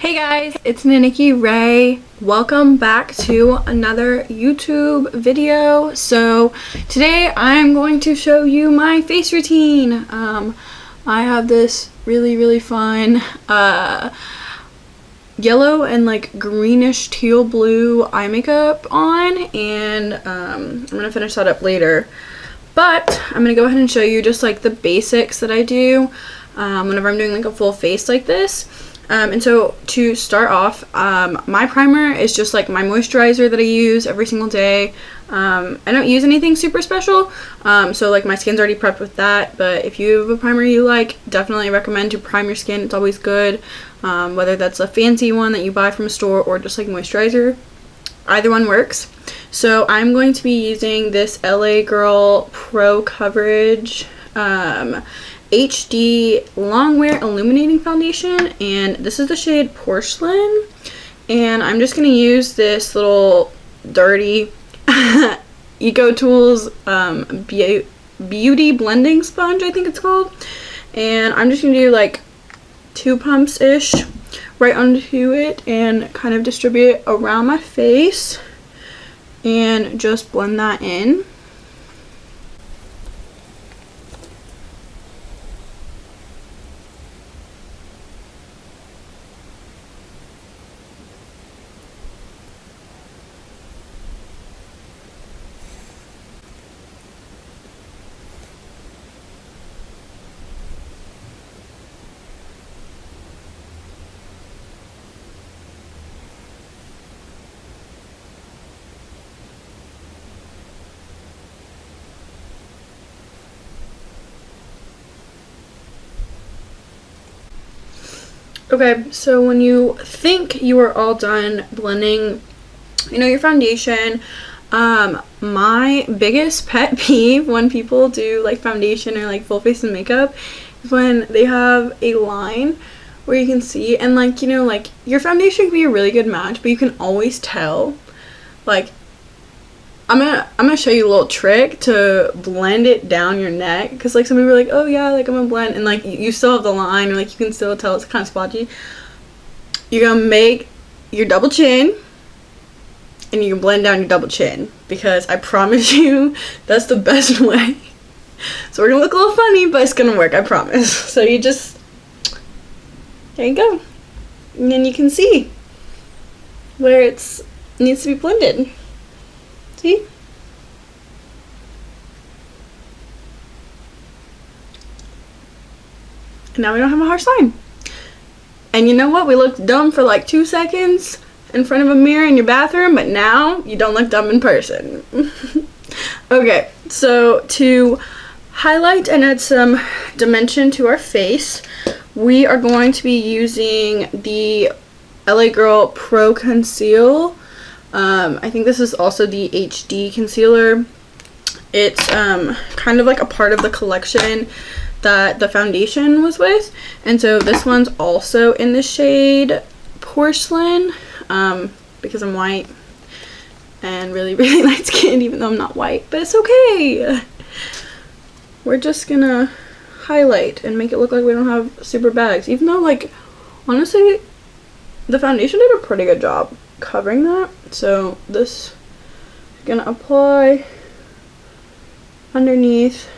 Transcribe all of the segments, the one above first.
Hey guys, it's Nannicky Rey. Welcome back to another YouTube video. So today I'm going to show you my face routine. I have this really fun yellow and like greenish teal blue eye makeup on, and I'm gonna finish that up later. But I'm gonna go ahead and show you just like the basics that I do whenever I'm doing like a full face like this. And so to start off, my primer is just like my moisturizer that I use every single day. I don't use anything super special, so like my skin's already prepped with that, but if you have a primer you like, definitely recommend to prime your skin. It's always good, whether that's a fancy one that you buy from a store or just like moisturizer. Either one works. So I'm going to be using this LA Girl Pro Coverage HD Longwear Illuminating Foundation, and this is the shade Porcelain, and I'm just going to use this little dirty Eco Tools Beauty Blending Sponge, I think it's called, and I'm just going to do like 2 pumps ish right onto it and kind of distribute it around my face and just blend that in. Okay, so when you think you are all done blending, your foundation, my biggest pet peeve when people do like foundation or like full face and makeup is when they have a line where you can see, and like, like your foundation can be a really good match, but you can always tell, like, I'm gonna show you a little trick to blend it down your neck, because like some people are like, oh yeah, like I'm gonna blend, and like you still have the line, or like you can still tell it's kind of splotchy. You're gonna make your double chin and you can blend down your double chin, because I promise you that's the best way. So we're gonna look a little funny, but it's gonna work, I promise. So you just, there you go, and then you can see where it needs to be blended. See? And now we don't have a harsh line. And you know what? We looked dumb for like 2 seconds in front of a mirror in your bathroom, but now you don't look dumb in person. Okay, so to highlight and add some dimension to our face, we are going to be using the LA Girl Pro Conceal. I think this is also the HD concealer. It's kind of like a part of the collection that the foundation was with, and so this one's also in the shade Porcelain, because I'm white and really light skinned, even though I'm not white, but it's okay. We're just gonna highlight and make it look like we don't have super bags, even though, like, honestly the foundation did a pretty good job covering that. So this is gonna apply underneath.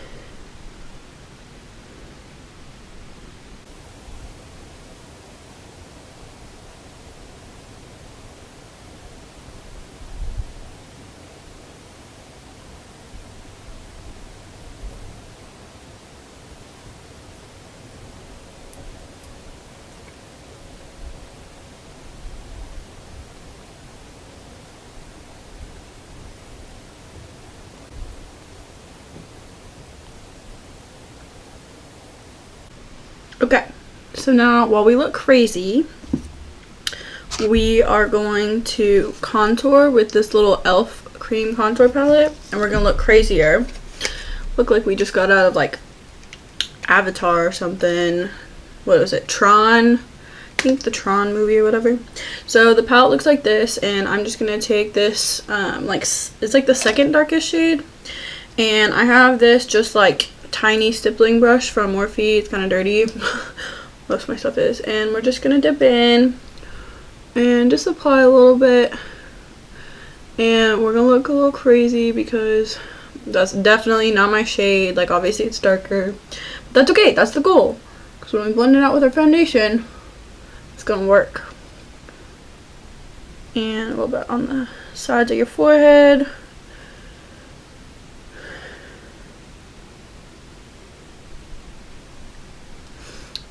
Okay, so now while we look crazy, we are going to contour with this little e.l.f. cream contour palette, and we're gonna look crazier. Look like we just got out of like Avatar or something. What was it? Tron? I think the Tron movie or whatever. So the palette looks like this, and I'm just gonna take this it's like the second darkest shade, and I have this just like tiny stippling brush from Morphe. It's kind of dirty. Most of my stuff is, and we're just gonna dip in and just apply a little bit. And we're gonna look a little crazy because that's definitely not my shade. Like, obviously it's darker, but that's okay. That's the goal, because when we blend it out with our foundation, it's gonna work. And a little bit on the sides of your forehead.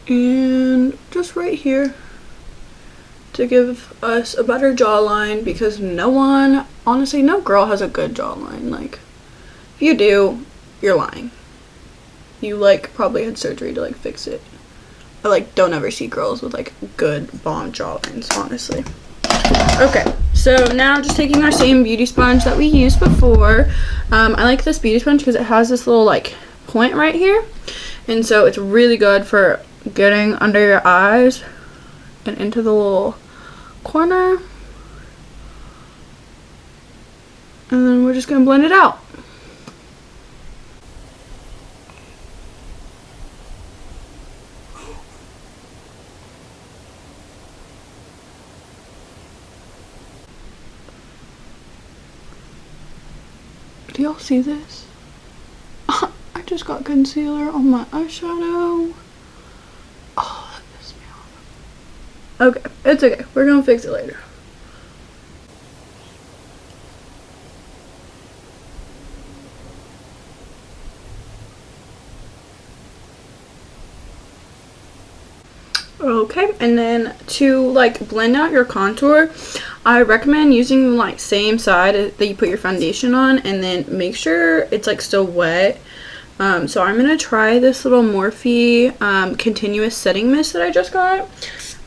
And just right here to give us a better jawline, because no one, honestly, no girl has a good jawline. Like, if you do, you're lying. You like probably had surgery to like fix it. I like don't ever see girls with like good bomb jawlines, honestly. Okay, so now just taking our same beauty sponge that we used before. I like this beauty sponge because it has this little like point right here, and so it's really good for getting under your eyes and into the little corner. And then we're just gonna blend it out. Do y'all see this? I just got concealer on my eyeshadow. Oh, that pissed me off. Okay, it's okay. We're gonna fix it later. Okay, and then to like blend out your contour, I recommend using the like same side that you put your foundation on, and then make sure it's like still wet. So I'm gonna try this little Morphe continuous setting mist that I just got.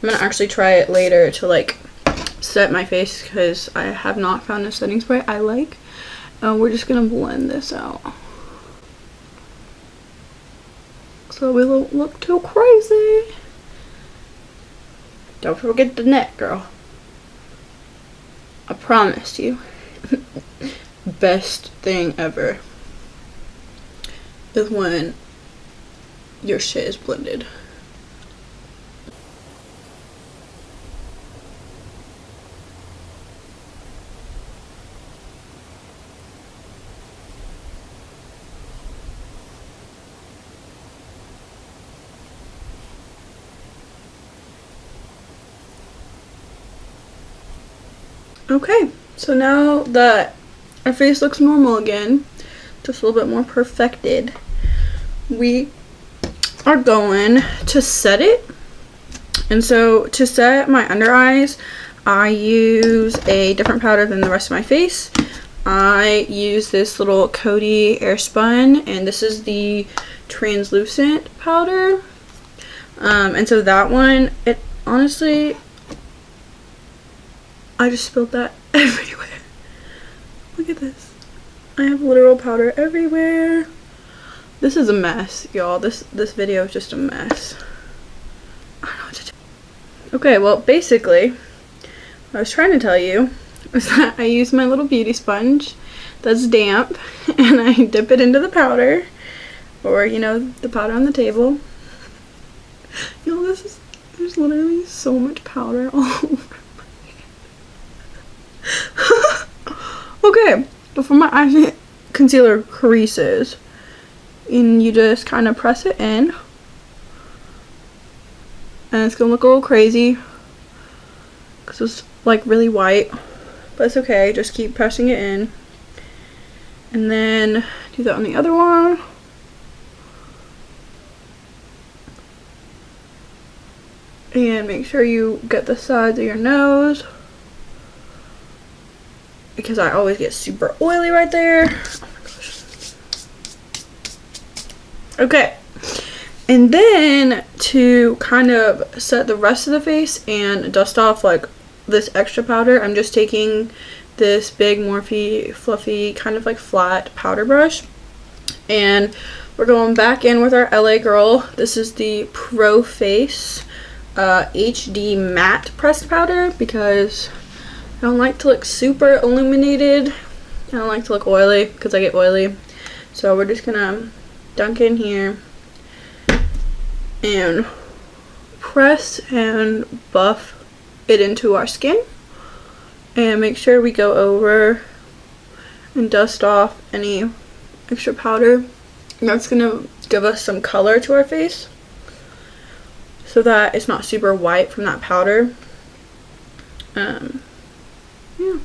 I'm gonna actually try it later to like set my face because I have not found a setting spray I like. We're just gonna blend this out so we don't look too crazy. Don't forget the neck, girl. I promise you. Best thing ever is when your shit is blended. Okay, so now that our face looks normal again, just a little bit more perfected, we are going to set it. And so to set my under eyes, I use a different powder than the rest of my face. I use this little Coty Airspun, and this is the translucent powder. And so that one, it honestly, I just spilled that everywhere. Look at this. I have literal powder everywhere. This is a mess, y'all. This video is just a mess. I don't know what to do. Okay, well, basically, what I was trying to tell you is that I use my little beauty sponge that's damp, and I dip it into the powder, or, you know, the powder on the table. You know, there's literally so much powder all over. Okay, before my eye concealer creases, and you just kind of press it in, and it's gonna look a little crazy because it's like really white, but it's okay. Just keep pressing it in, and then do that on the other one. And make sure you get the sides of your nose, because I always get super oily right there. Oh my gosh. Okay, and then to kind of set the rest of the face and dust off like this extra powder, I'm just taking this big Morphe fluffy kind of like flat powder brush, and we're going back in with our LA Girl. This is the Pro Face HD matte pressed powder, because I don't like to look super illuminated. I don't like to look oily because I get oily. So we're just gonna dunk in here and press and buff it into our skin. And make sure we go over and dust off any extra powder. And that's going to give us some color to our face so that it's not super white from that powder. Yeah.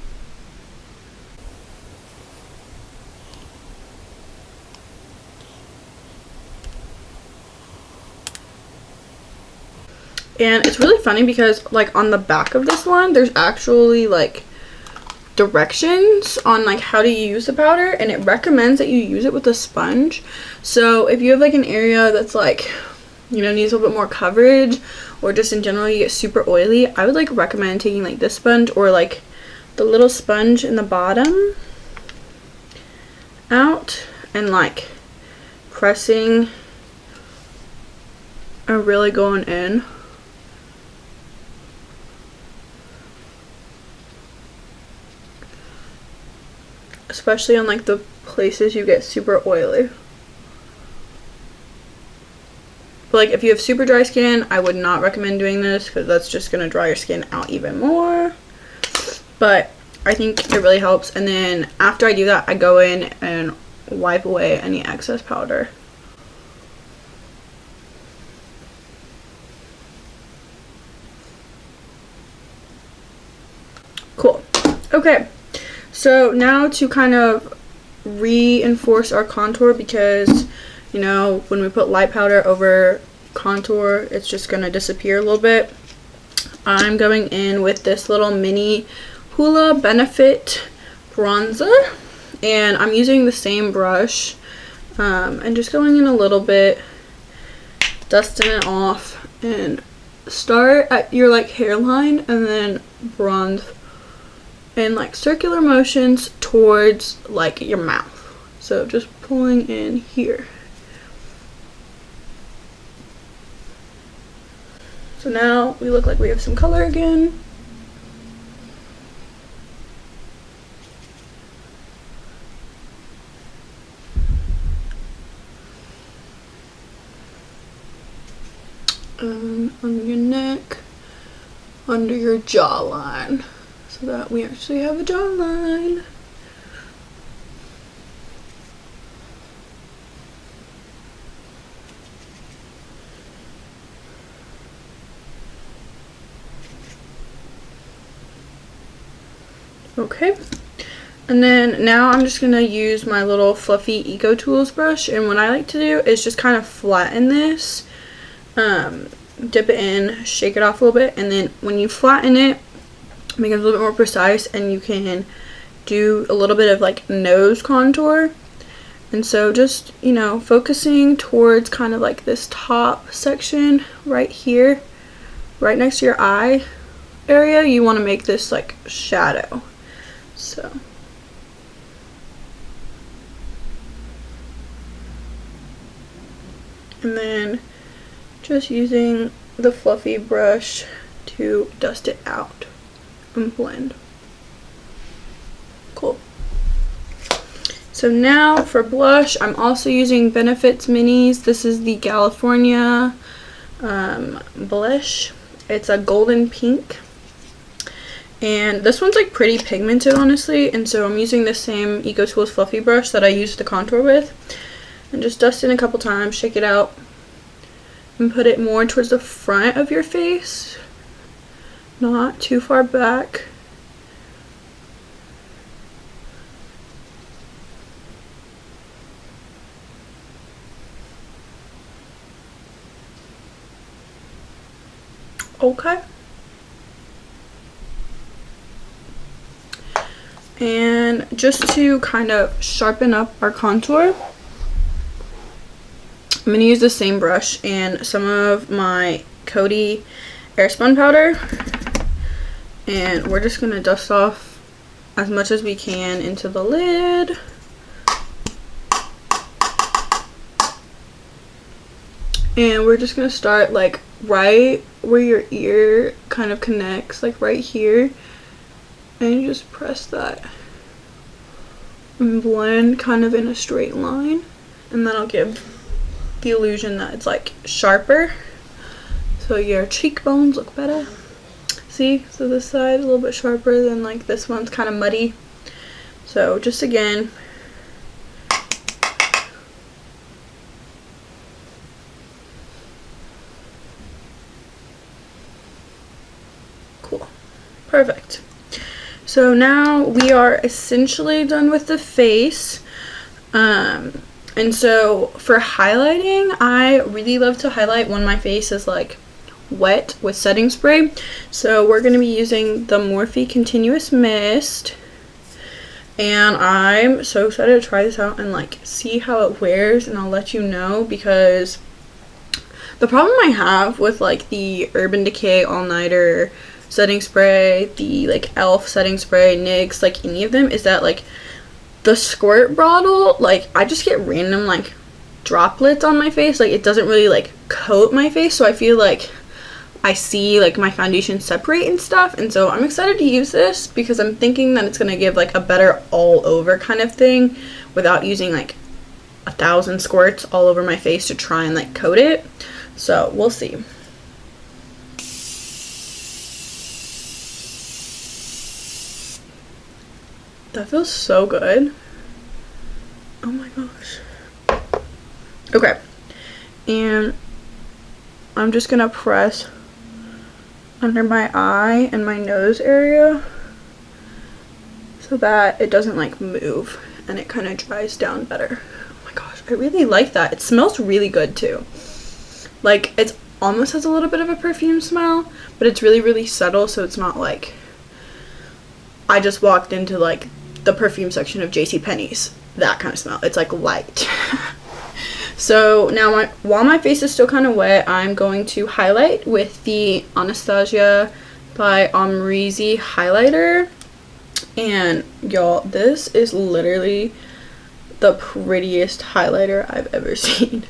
And it's really funny because like on the back of this one there's actually like directions on like how to use the powder, and it recommends that you use it with a sponge. So if you have like an area that's like, you know, needs a little bit more coverage, or just in general you get super oily, I would like recommend taking like this sponge or like the little sponge in the bottom out and like pressing and really going in. Especially on like the places you get super oily. But like if you have super dry skin, I would not recommend doing this because that's just gonna dry your skin out even more. But I think it really helps. And then after I do that, I go in and wipe away any excess powder. Cool. Okay. So now to kind of reinforce our contour, because you know when we put light powder over contour it's just going to disappear a little bit, I'm going in with this little mini Hoola Benefit bronzer, and I'm using the same brush and just going in a little bit, dusting it off, and start at your like hairline and then bronze in like circular motions towards like your mouth. So just pulling in here. So now we look like we have some color again. On your neck, under your jawline, so that we actually have a jawline. Okay, and then now I'm just gonna use my little fluffy Eco Tools brush, and what I like to do is just kind of flatten this, dip it in, shake it off a little bit, and then when you flatten it, make it a little bit more precise, and you can do a little bit of like nose contour. And so just, you know, focusing towards kind of like this top section right here, right next to your eye area, you want to make this like shadow. So and then just using the fluffy brush to dust it out and blend. Cool. So now for blush, I'm also using Benefits Minis. This is the California blush. It's a golden pink, and this one's like pretty pigmented honestly, and so I'm using the same Eco Tools fluffy brush that I used the contour with, and just dust it a couple times, shake it out, and put it more towards the front of your face, not too far back. Okay. And just to kind of sharpen up our contour, I'm going to use the same brush and some of my Coty Airspun powder, and we're just going to dust off as much as we can into the lid. And we're just going to start like right where your ear kind of connects, like right here, and you just press that and blend kind of in a straight line, and that'll give the illusion that it's like sharper, so your cheekbones look better. See, so this side a little bit sharper than like this one's kind of muddy. So just again, cool, perfect. So now we are essentially done with the face. And so for highlighting, I really love to highlight when my face is like wet with setting spray. So we're going to be using the Morphe Continuous Mist. And I'm so excited to try this out and like see how it wears, and I'll let you know, because the problem I have with like the Urban Decay All Nighter setting spray, the like e.l.f. setting spray, NYX, like any of them, is that like the squirt bottle, like I just get random like droplets on my face. Like it doesn't really like coat my face, so I feel like I see like my foundation separate and stuff. And so I'm excited to use this because I'm thinking that it's gonna give like a better all over kind of thing without using like 1,000 squirts all over my face to try and like coat it. So we'll see. That feels so good. Oh my gosh. Okay. And I'm just gonna press under my eye and my nose area so that it doesn't like move and it kind of dries down better. Oh my gosh, I really like that. It smells really good too. Like it almost has a little bit of a perfume smell, but it's really, really subtle, so it's not like I just walked into like the perfume section of JCPenney's, that kind of smell. It's like light. So now while my face is still kind of wet, I'm going to highlight with the Anastasia by Amrezy highlighter. And y'all, this is literally the prettiest highlighter I've ever seen.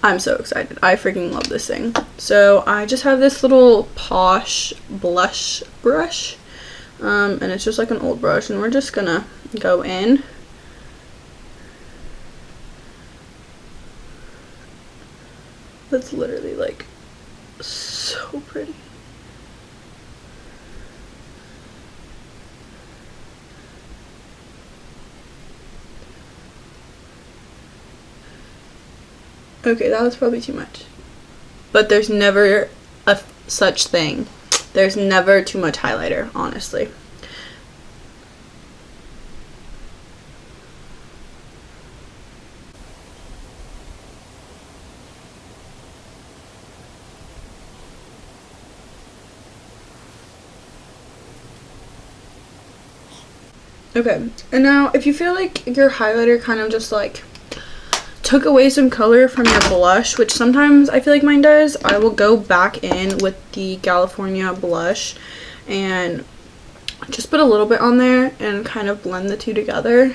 I'm so excited. I freaking love this thing. So I just have this little Posh blush brush. And it's just like an old brush, and we're just gonna go in. That's literally like so pretty. Okay, that was probably too much. But there's never a such thing. There's never too much highlighter, honestly. Okay, and now if you feel like your highlighter kind of just like took away some color from your blush, which sometimes I feel like mine does, I will go back in with the California blush and just put a little bit on there and kind of blend the two together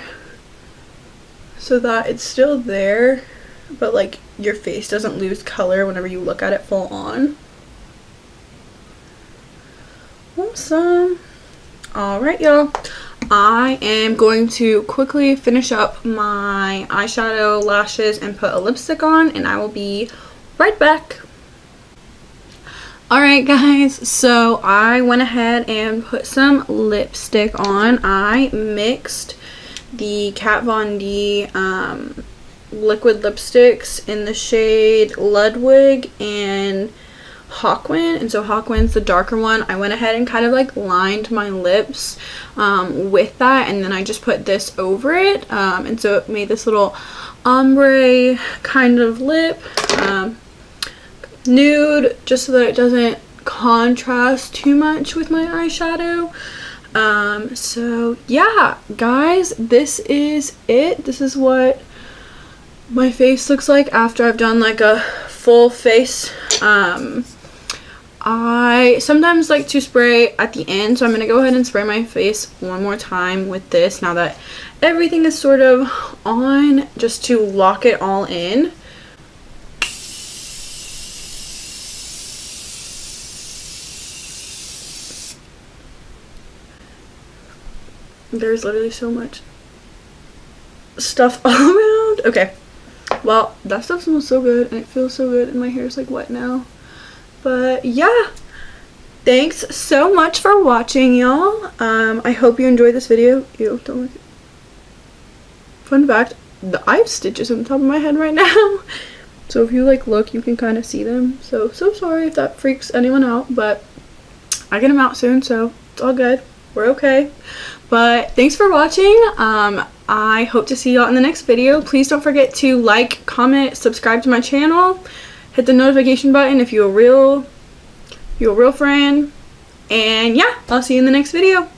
so that it's still there, but like your face doesn't lose color whenever you look at it full on. Awesome. Alright, y'all. I am going to quickly finish up my eyeshadow, lashes, and put a lipstick on, and I will be right back. Alright guys, so I went ahead and put some lipstick on. I mixed the Kat Von D liquid lipsticks in the shade Ludwig and Hawkwind, and so Hawkwind's the darker one. I went ahead and kind of like lined my lips with that, and then I just put this over it, and so it made this little ombre kind of lip, nude, just so that it doesn't contrast too much with my eyeshadow. So yeah guys, this is it. This is what my face looks like after I've done like a full face. I sometimes like to spray at the end, so I'm going to go ahead and spray my face one more time with this now that everything is sort of on, just to lock it all in. There's literally so much stuff all around. Okay, well, that stuff smells so good and it feels so good, and my hair is like wet now. But yeah, thanks so much for watching, y'all. I hope you enjoyed this video. Ew, don't look. Fun fact, I have stitches on the top of my head right now. So if you like look, you can kind of see them. So sorry if that freaks anyone out, but I get them out soon, so it's all good. We're okay. But thanks for watching. I hope to see y'all in the next video. Please don't forget to like, comment, subscribe to my channel. Hit the notification button if you're a real friend. And yeah, I'll see you in the next video.